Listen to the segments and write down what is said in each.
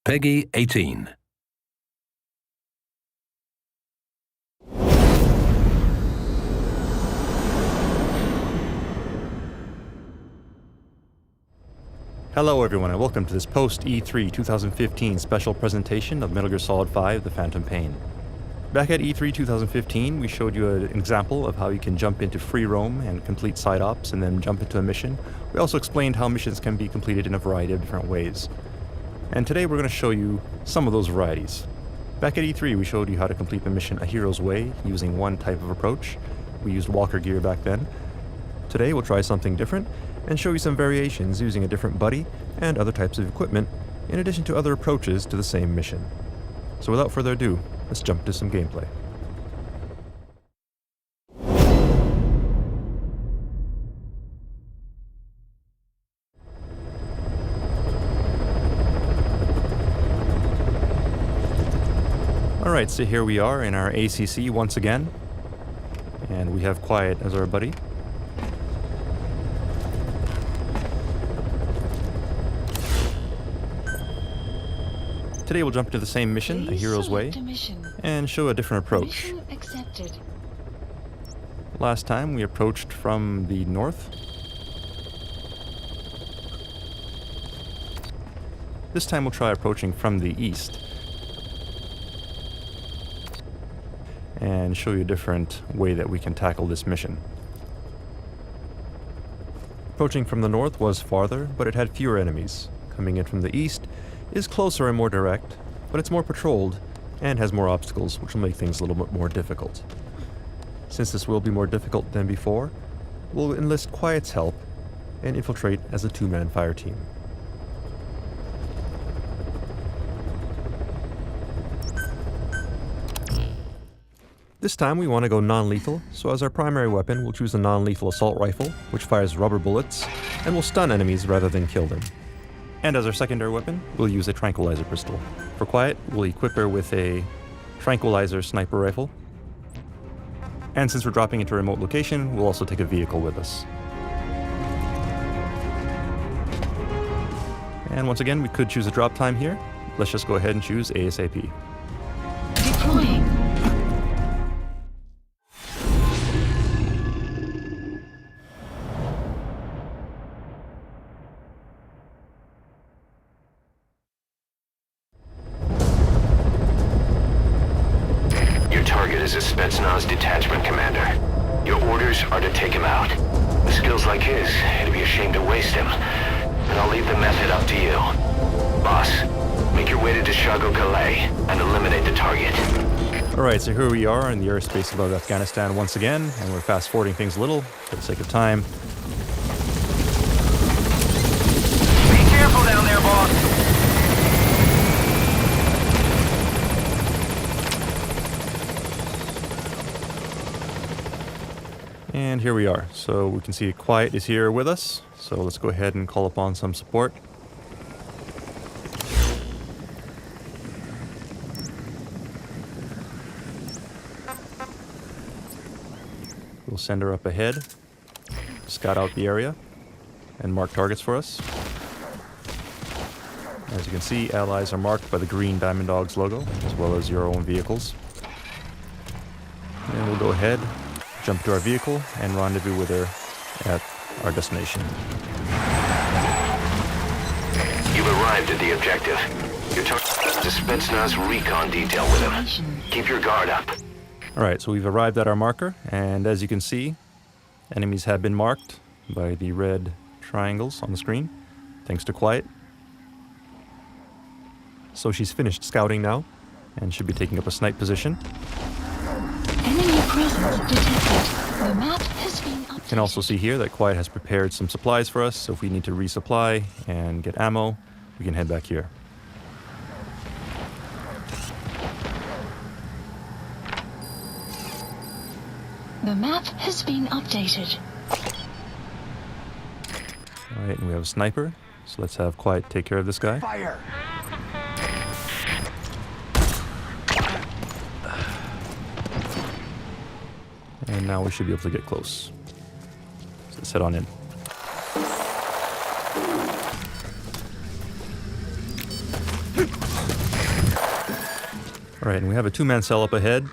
Peggy 18. Hello everyone and welcome to this post-E3 2015 special presentation of Metal Gear Solid 5 The Phantom Pain. Back at E3 2015 we showed you an example of how you can jump into free roam and complete side ops and then jump into a mission. We also explained how missions can be completed in a variety of different ways. And today we're going to show you some of those varieties. Back at E3 we showed you how to complete the mission A Hero's Way using one type of approach. We used walker gear back then. Today we'll try something different and show you some variations using a different buddy and other types of equipment, in addition to other approaches to the same mission. So without further ado, let's jump to some gameplay. Alright, so here we are in our ACC once again, and we have Quiet as our buddy. Today we'll jump to the same mission, A Hero's Way, and show a different approach. Last time we approached from the north. This time we'll try approaching from the east and show you a different way that we can tackle this mission. Approaching from the north was farther, but it had fewer enemies. Coming in from the east is closer and more direct, but it's more patrolled and has more obstacles, which will make things a little bit more difficult. Since this will be more difficult than before, we'll enlist Quiet's help and infiltrate as a two-man fire team. This time we want to go non-lethal, so as our primary weapon we'll choose a non-lethal assault rifle, which fires rubber bullets and will stun enemies rather than kill them. And as our secondary weapon, we'll use a tranquilizer pistol. For Quiet, we'll equip her with a tranquilizer sniper rifle. And since we're dropping into a remote location, we'll also take a vehicle with us. And once again, we could choose a drop time here. Let's just go ahead and choose ASAP. Deploying. Target is a Spetsnaz detachment commander. Your orders are to take him out. With skills like his, it'd be a shame to waste him. And I'll leave the method up to you. Boss, make your way to Dishago Calais and eliminate the target. Alright, so here we are in the airspace above Afghanistan once again, and we're fast forwarding things a little for the sake of time. Be careful down there, boss! And here we are. So we can see Quiet is here with us. So let's go ahead and call upon some support. We'll send her up ahead, scout out the area, and mark targets for us. As you can see, allies are marked by the green Diamond Dogs logo, as well as your own vehicles. And we'll go ahead, jump to our vehicle, and rendezvous with her at our destination. You've arrived at the objective. You're talking to Spetsnaz recon detail with him. Keep your guard up. Alright, so we've arrived at our marker, and as you can see, enemies have been marked by the red triangles on the screen, thanks to Quiet. So she's finished scouting now, and should be taking up a snipe position. Enemy presence detected. The map has been updated. You can also see here that Quiet has prepared some supplies for us, so if we need to resupply and get ammo, we can head back here. The map has been updated. Alright, and we have a sniper, so let's have Quiet take care of this guy. Fire! And now we should be able to get close. So let's head on in. Alright, and we have a two-man cell up ahead,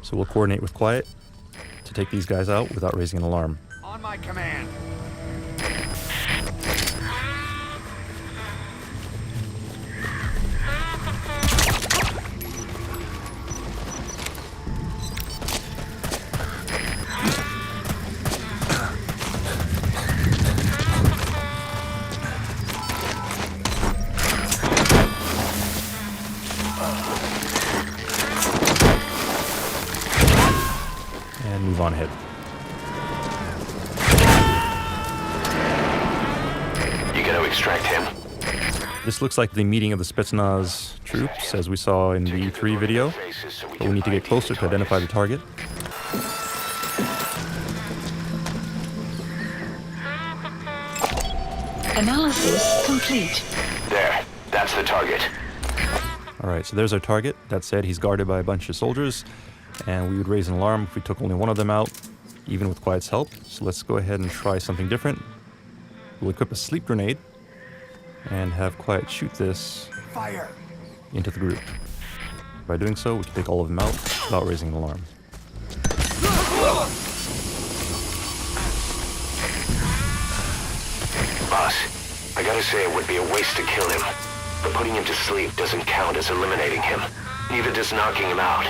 so we'll coordinate with Quiet to take these guys out without raising an alarm. On my command. And move on ahead. You gotta extract him. This looks like the meeting of the Spetsnaz troops, as we saw in the E3 video, but we need to get closer to identify the target. Analysis complete. There. That's the target. Alright, so there's our target. That said, he's guarded by a bunch of soldiers, and we would raise an alarm if we took only one of them out, even with Quiet's help. So let's go ahead and try something different. We'll equip a sleep grenade and have Quiet shoot this Fire. into the group. By doing so, we can take all of them out without raising an alarm. Boss, I gotta say it would be a waste to kill him. But putting him to sleep doesn't count as eliminating him. Neither does knocking him out.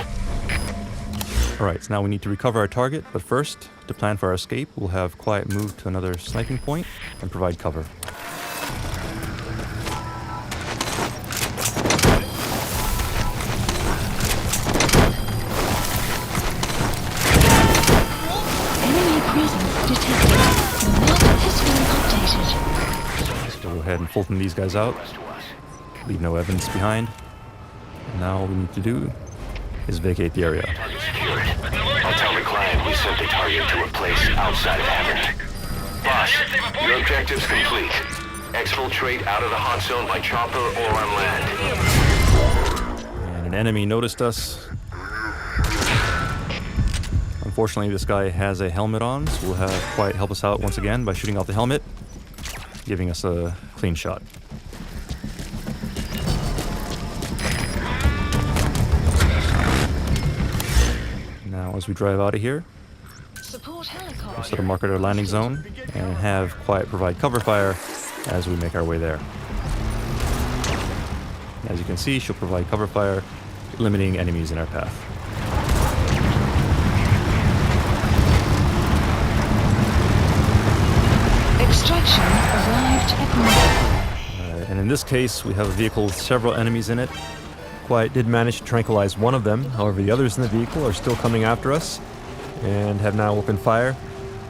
Alright, so now we need to recover our target, but first, to plan for our escape, we'll have Quiet move to another sniping point and provide cover. Enemy presence detected. Your map has been updated. So go ahead and Fulton these guys out, leave no evidence behind. And now all we need to do is vacate the area. Target secured. I'll tell the client we sent the target to a place outside of Hammond. Boss, your objective's complete. Exfiltrate out of the hot zone by chopper or on land. And an enemy noticed us. Unfortunately, this guy has a helmet on, so we'll have Quiet help us out once again by shooting out the helmet, giving us a clean shot. Now, as we drive out of here, Support we'll helicopter. set a marker at our landing zone and have Quiet provide cover fire as we make our way there. As you can see, she'll provide cover fire, limiting enemies in our path. Extraction arrived at Mobile. And in this case, we have a vehicle with several enemies in it. Quiet did manage to tranquilize one of them, however the others in the vehicle are still coming after us and have now opened fire.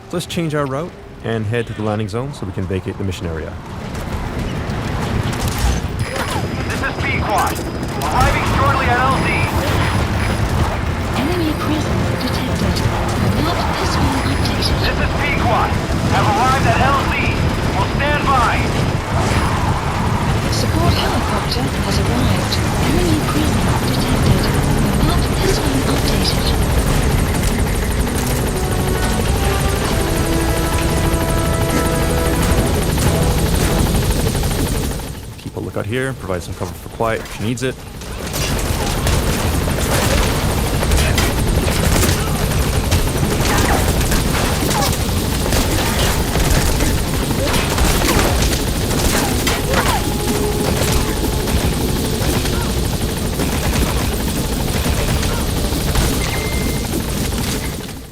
So let's change our route and head to the landing zone so we can vacate the mission area. This is P-Quad. Arriving shortly at LZ. Enemy presence detected. Your map has been updated. This is P-Quad. Have arrived at LZ. Will stand by. Support helicopter has arrived. Enemy presence detected. Your map has been updated. Keep a lookout here, provide some cover for Quiet if she needs it.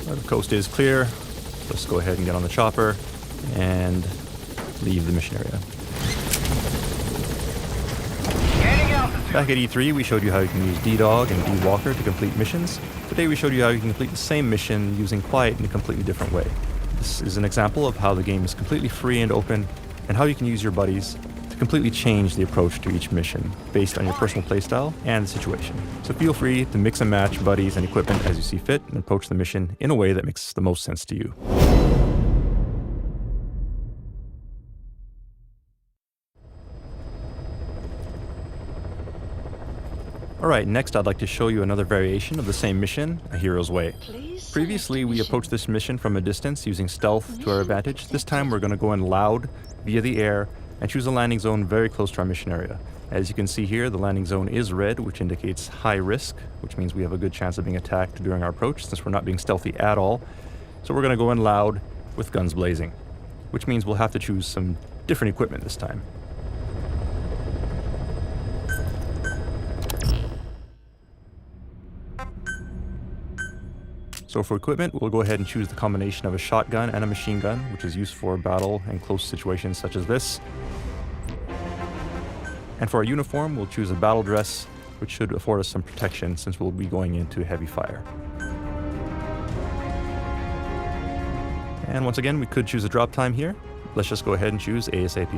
The coast is clear. Let's go ahead and get on the chopper and leave the mission area. Gaining altitude. Back at E3, we showed you how you can use D-Dog and D-Walker to complete missions. Today we showed you how you can complete the same mission using Quiet in a completely different way. This is an example of how the game is completely free and open, and how you can use your buddies to completely change the approach to each mission based on your personal playstyle and the situation. So feel free to mix and match buddies and equipment as you see fit and approach the mission in a way that makes the most sense to you. Alright, next I'd like to show you another variation of the same mission, A Hero's Way. Please Previously, we select approached this mission from a distance using stealth to our advantage. This time we're going to go in loud, via the air, and choose a landing zone very close to our mission area. As you can see here, the landing zone is red, which indicates high risk, which means we have a good chance of being attacked during our approach since we're not being stealthy at all. So we're going to go in loud with guns blazing, which means we'll have to choose some different equipment this time. So for equipment, we'll go ahead and choose the combination of a shotgun and a machine gun, which is used for battle and close situations such as this. And for our uniform, we'll choose a battle dress, which should afford us some protection since we'll be going into heavy fire. And once again, we could choose a drop time here. Let's just go ahead and choose ASAP.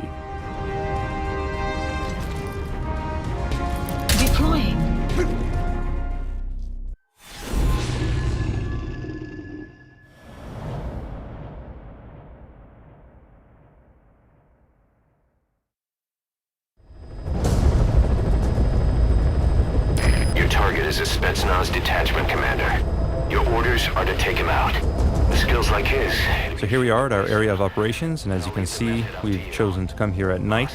Deploying. Target is a Spetsnaz detachment commander. Your orders are to take him out. With skills like his... So here we are at our area of operations, and as you can see, we've chosen to come here at night.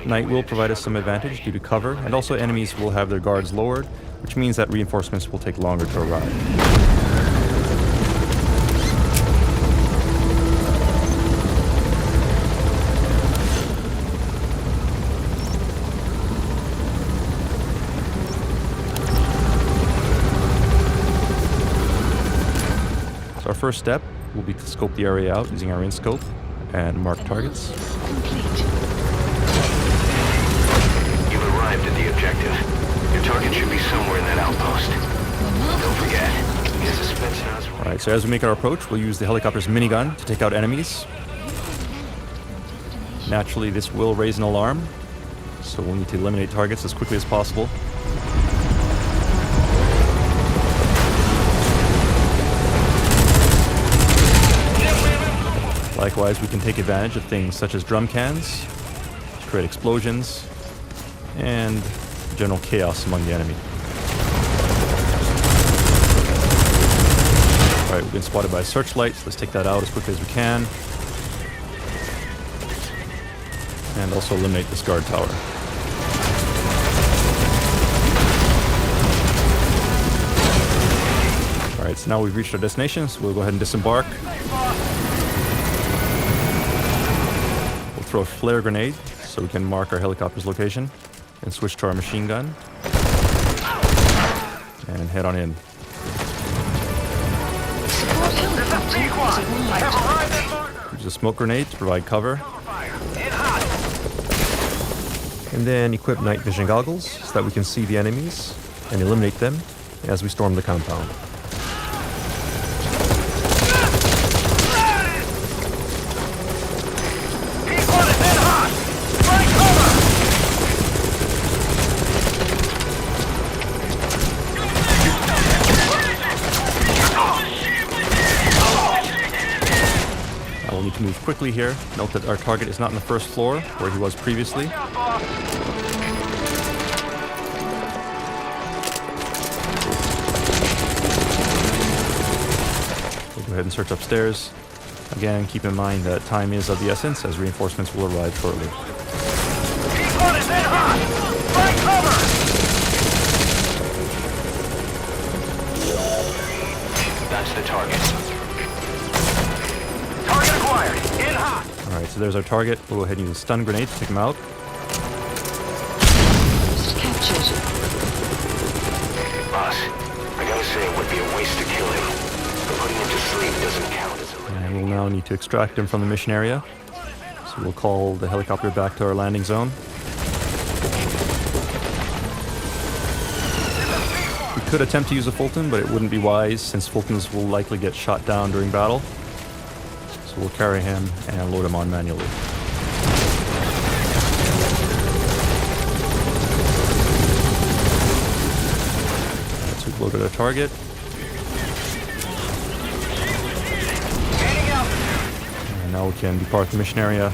Night will provide us some advantage due to cover, and also enemies will have their guards lowered, which means that reinforcements will take longer to arrive. Our first step will be to scope the area out using our in-scope and mark targets. Complete. You've arrived at the objective. Your target should be somewhere in that outpost. Don't forget, he is a Spetsnaz. Alright, so as we make our approach, we'll use the helicopter's minigun to take out enemies. Naturally, this will raise an alarm, so we'll need to eliminate targets as quickly as possible. Likewise, we can take advantage of things such as drum cans to create explosions and general chaos among the enemy. Alright, we've been spotted by searchlights. Let's take that out as quickly as we can. And also eliminate this guard tower. Alright, so now we've reached our destination, so we'll go ahead and disembark. Throw a flare grenade so we can mark our helicopter's location and switch to our machine gun and head on in. Support helicopter is arrived. Use a smoke grenade to provide cover. And then equip night vision goggles so that we can see the enemies and eliminate them as we storm the compound. We'll need to move quickly here. Note that our target is not on the first floor, where he was previously. We'll go ahead and search upstairs. Again, keep in mind that time is of the essence, as reinforcements will arrive shortly. That's the target. Alright, so there's our target. We'll go ahead and use a stun grenade to take him out. Captured. Boss, I gotta say it would be a waste to kill him. But putting him to sleep doesn't count as a... And we'll now need to extract him from the mission area. So we'll call the helicopter back to our landing zone. We could attempt to use a Fulton, but it wouldn't be wise since Fultons will likely get shot down during battle. So we'll carry him and load him on manually. So we've loaded our target. And now we can depart the mission area.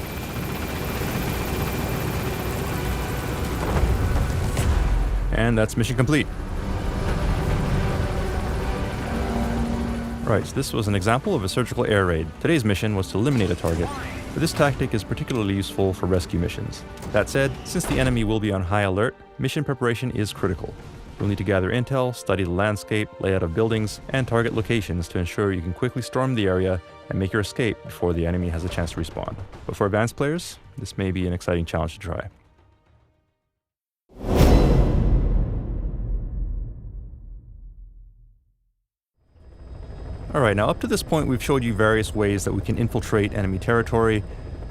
And that's mission complete. Right, so this was an example of a surgical air raid. Today's mission was to eliminate a target. but this tactic is particularly useful for rescue missions. That said, since the enemy will be on high alert, mission preparation is critical. You'll need to gather intel, study the landscape, layout of buildings, and target locations to ensure you can quickly storm the area and make your escape before the enemy has a chance to respawn. But for advanced players, this may be an exciting challenge to try. Alright, now up to this point we've showed you various ways that we can infiltrate enemy territory,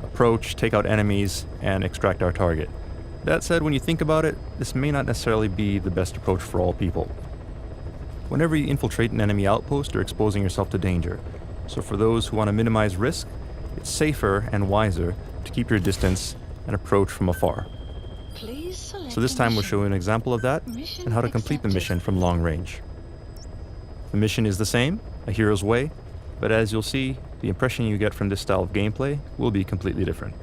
approach, take out enemies, and extract our target. That said, when you think about it, this may not necessarily be the best approach for all people. Whenever you infiltrate an enemy outpost, you're exposing yourself to danger. So for those who want to minimize risk, it's safer and wiser to keep your distance and approach from afar. So this time we'll show you an example of that and how to complete the mission from long range. The mission is the same, a hero's way, but as you'll see, the impression you get from this style of gameplay will be completely different.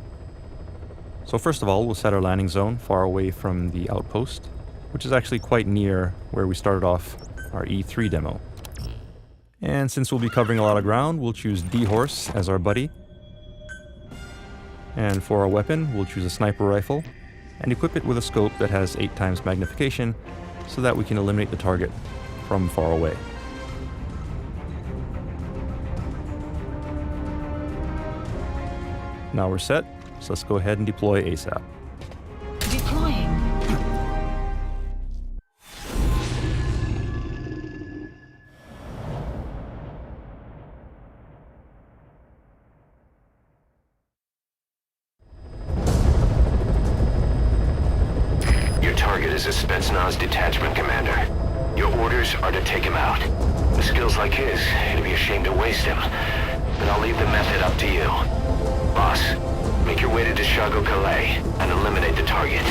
So first of all, we'll set our landing zone far away from the outpost, which is actually quite near where we started off our E3 demo. And since we'll be covering a lot of ground, we'll choose D-Horse as our buddy. And for our weapon, we'll choose a sniper rifle and equip it with a scope that has 8 times magnification so that we can eliminate the target from far away. Now we're set, so let's go ahead and deploy ASAP. Deploying. Your target is a Spetsnaz detachment commander. Your orders are to take him out. With skills like his, it'd be a shame to waste him. But I'll leave the method up to you. Boss, make your way to Dishago Calais and eliminate the target.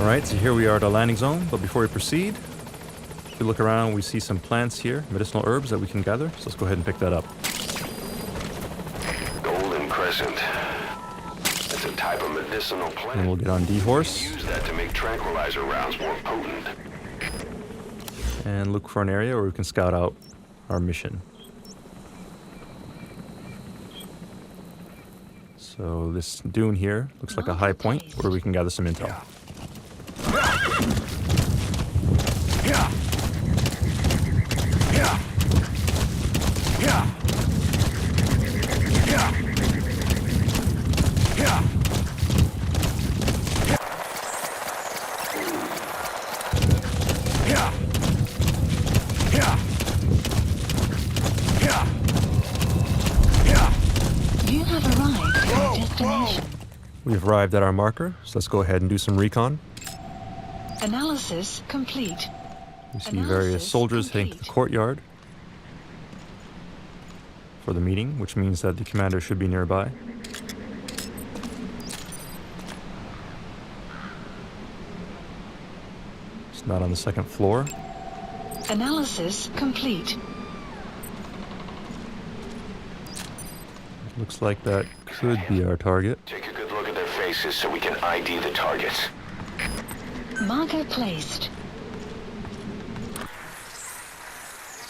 Alright, so here we are at our landing zone, but before we proceed, if we look around, we see some plants here, medicinal herbs that we can gather, so let's go ahead and pick that up. Golden Crescent. It's a type of medicinal plant. And we'll get on D-Horse Use that to make tranquilizer rounds more potent. and look for an area where we can scout out our mission. So this dune here looks like a high point where we can gather some intel. You have arrived at your destination. We've arrived at our marker, so let's go ahead and do some recon. Analysis complete. We see various soldiers heading to the courtyard for the meeting, which means that the commander should be nearby. It's not on the second floor. Analysis complete. Looks like that could be our target. Take a good look at their faces so we can ID the targets. Marker placed.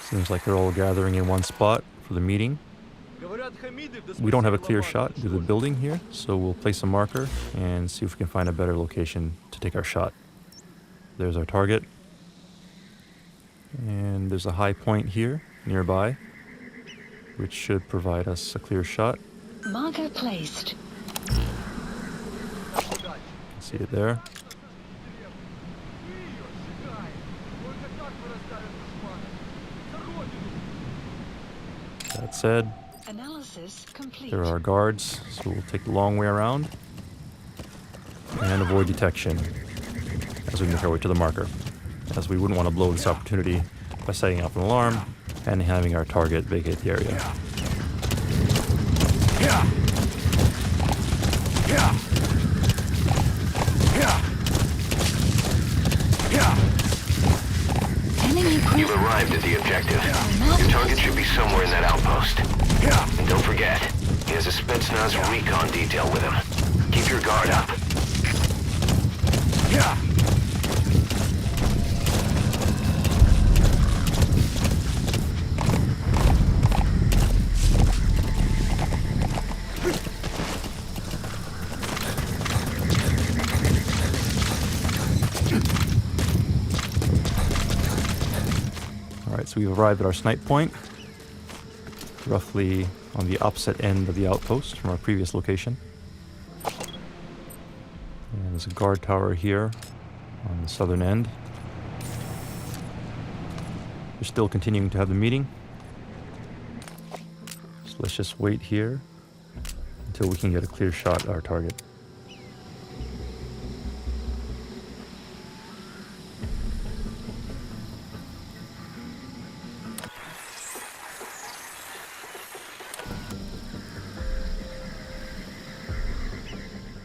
Seems like they're all gathering in one spot for the meeting. We don't have a clear shot to the building here, so we'll place a marker and see if we can find a better location to take our shot. There's our target. And there's a high point here nearby, which should provide us a clear shot. Marker placed. See it there. That said, Analysis complete. there are guards, so we'll take the long way around and avoid detection as we make our way to the marker, as we wouldn't want to blow this opportunity by setting off an alarm and having our target vacate the area. Enemy presence. You've arrived at the objective. Your target should be somewhere in that outpost. And don't forget, he has a Spetsnaz recon detail with him. Keep your guard up. Alright, so we've arrived at our snipe point, roughly on the opposite end of the outpost from our previous location. And there's a guard tower here on the southern end. We're still continuing to have the meeting. So let's just wait here until we can get a clear shot at our target.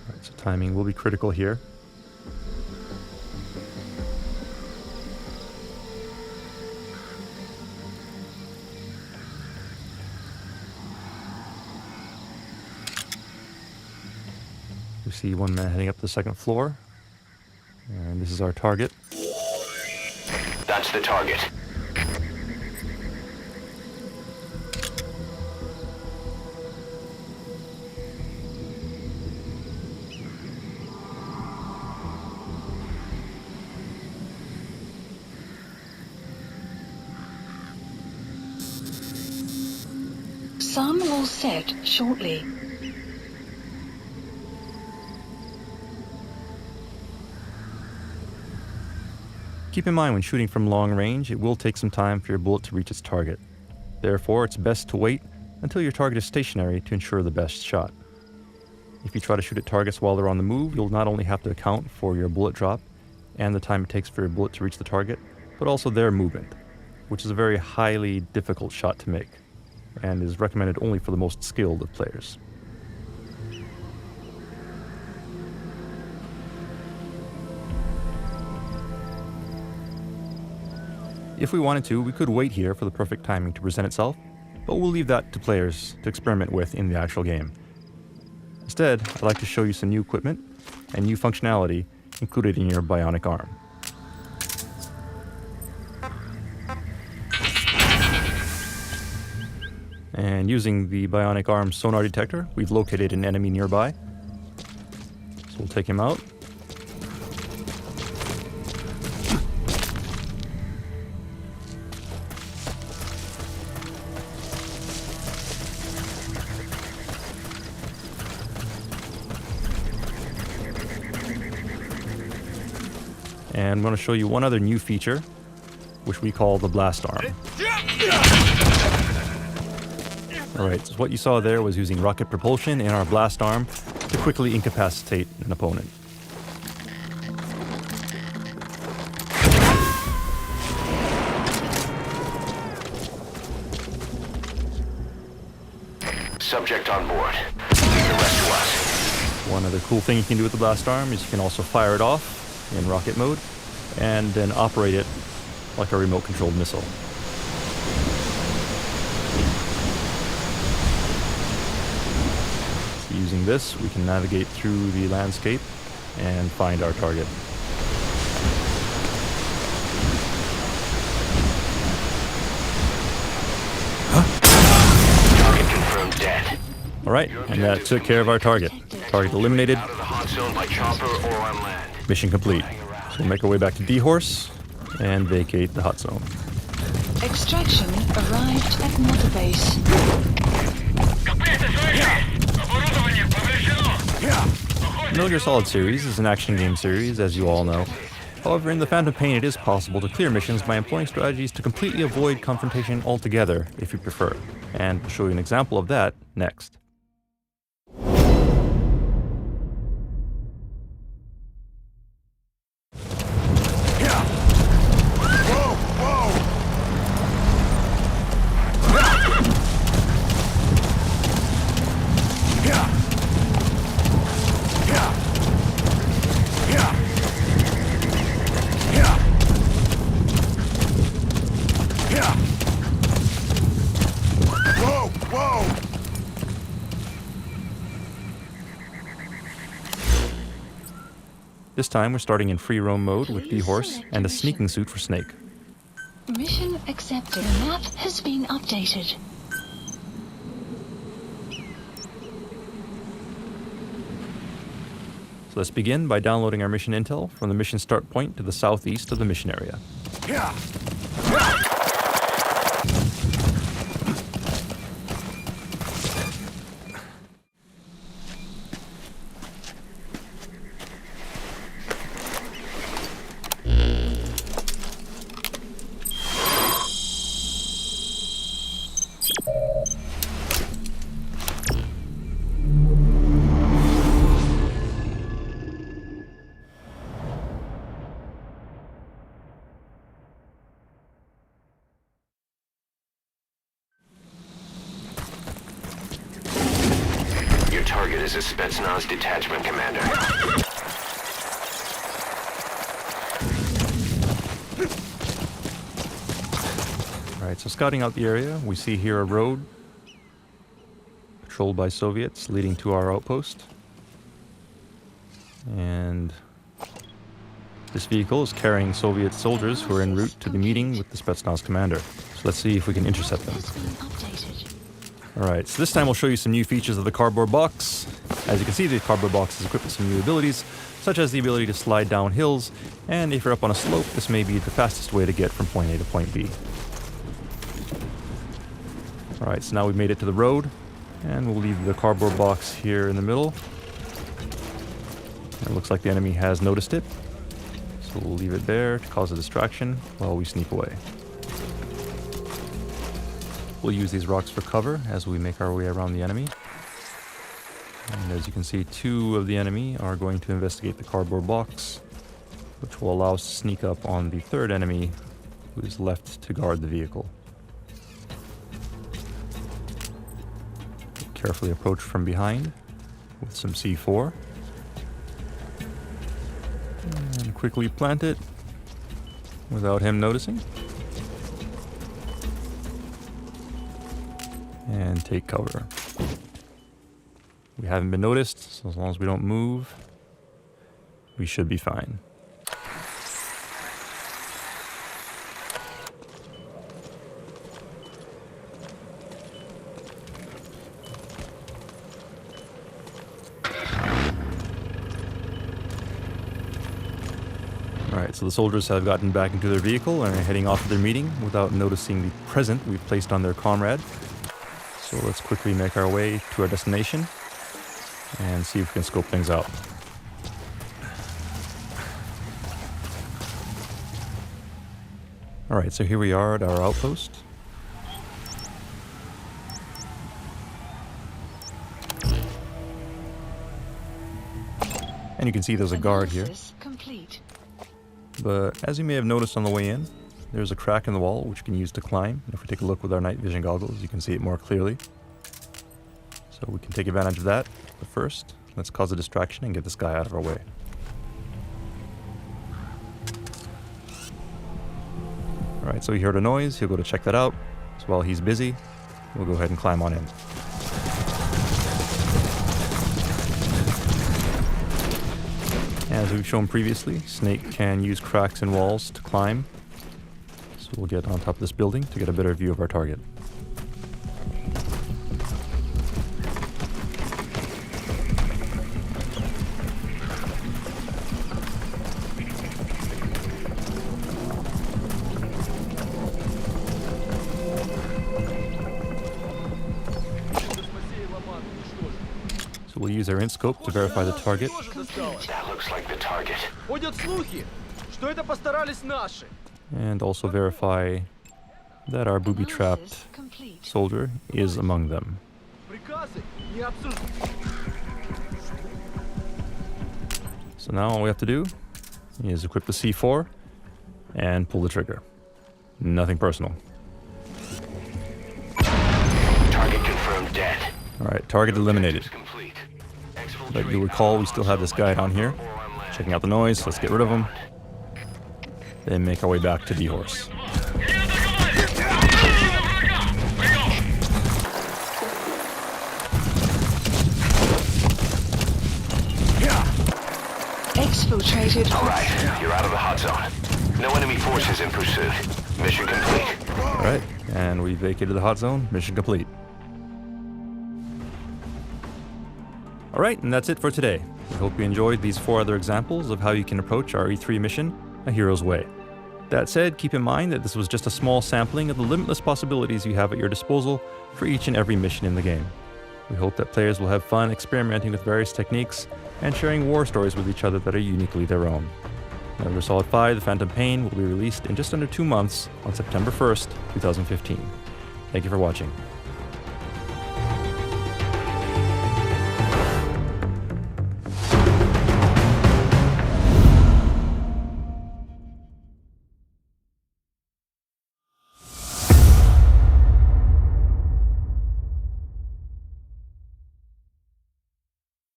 Alright, so timing will be critical here. We see one man heading up to the second floor, and this is our target. That's the target. Sun will set shortly. Keep in mind when shooting from long range, it will take some time for your bullet to reach its target. Therefore, it's best to wait until your target is stationary to ensure the best shot. If you try to shoot at targets while they're on the move, you'll not only have to account for your bullet drop and the time it takes for your bullet to reach the target, but also their movement, which is a very highly difficult shot to make, and is recommended only for the most skilled of players. If we wanted to, we could wait here for the perfect timing to present itself, but we'll leave that to players to experiment with in the actual game. Instead, I'd like to show you some new equipment and new functionality included in your bionic arm. And using the bionic arm sonar detector, we've located an enemy nearby. So we'll take him out. And I'm going to show you one other new feature, which we call the blast arm. Alright, so what you saw there was using rocket propulsion in our blast arm to quickly incapacitate an opponent. Subject on board. Leave the rest to us. One other cool thing you can do with the blast arm is you can also fire it off in rocket mode and then operate it like a remote controlled missile. So using this, we can navigate through the landscape and find our target. Target confirmed dead. Alright, and that took care of our target. Target eliminated. Out of the hot zone by chopper or on land. Mission complete. So we'll make our way back to D-Horse and vacate the hot zone. Extraction arrived at Mother Base. Metal Gear Solid series is an action game series, as you all know. However, in the Phantom Pain it is possible to clear missions by employing strategies to completely avoid confrontation altogether, if you prefer. And we'll show you an example of that next. This time we're starting in free roam mode with D-Horse and a sneaking suit for Snake. Mission accepted. The map has been updated. So let's begin by downloading our mission intel from the mission start point to the southeast of the mission area. Your target is a Spetsnaz detachment commander. Alright, so scouting out the area, we see here a road patrolled by Soviets leading to our outpost. And this vehicle is carrying Soviet soldiers who are en route to the meeting with the Spetsnaz commander. So let's see if we can intercept them. Has been updated. Alright, so this time we'll show you some new features of the cardboard box. As you can see, the cardboard box is equipped with some new abilities, such as the ability to slide down hills, and if you're up on a slope, this may be the fastest way to get from point A to point B. Alright, so now we've made it to the road, and we'll leave the cardboard box here in the middle. It looks like the enemy has noticed it, so we'll leave it there to cause a distraction while we sneak away. We'll use these rocks for cover as we make our way around the enemy. And as you can see, two of the enemy are going to investigate the cardboard box, which will allow us to sneak up on the third enemy who is left to guard the vehicle. We'll carefully approach from behind with some C4. And quickly plant it without him noticing. And take cover. We haven't been noticed, so as long as we don't move, we should be fine. Alright, so the soldiers have gotten back into their vehicle and are heading off to their meeting without noticing the present we've placed on their comrade. So let's quickly make our way to our destination and see if we can scope things out. Alright, so here we are at our outpost. And you can see there's a guard here. Analysis complete. But as you may have noticed on the way in, there's a crack in the wall which you can use to climb. And if we take a look with our night vision goggles, you can see it more clearly. So we can take advantage of that. But first, let's cause a distraction and get this guy out of our way. Alright, so he heard a noise. He'll go to check that out. So while he's busy, we'll go ahead and climb on in. As we've shown previously, Snake can use cracks in walls to climb. So we'll get on top of this building to get a better view of our target. So we'll use our int-scope to verify the target. That looks like the target. Ходят слухи, что это постарались наши. And also verify that our booby-trapped Analysis complete. soldier is among them. Приказы не обсуждаются. So now all we have to do is equip the C4 and pull the trigger. Nothing personal. Target confirmed dead. Alright, target eliminated. Complete. But you'll recall we still have this guy down here. Checking out the noise, let's get rid of him. Then make our way back to D-Horse. exfiltrated. Alright, you're out of the hot zone. No enemy forces in pursuit. Mission complete. Alright, and we vacated the hot zone. Mission complete. Alright, and that's it for today. We hope you enjoyed these 4 other examples of how you can approach our E3 mission, A Hero's Way. That said, keep in mind that this was just a small sampling of the limitless possibilities you have at your disposal for each and every mission in the game. We hope that players will have fun experimenting with various techniques and sharing war stories with each other that are uniquely their own. Metal Gear Solid 5: The Phantom Pain will be released in just under 2 months on September 1st, 2015. Thank you for watching.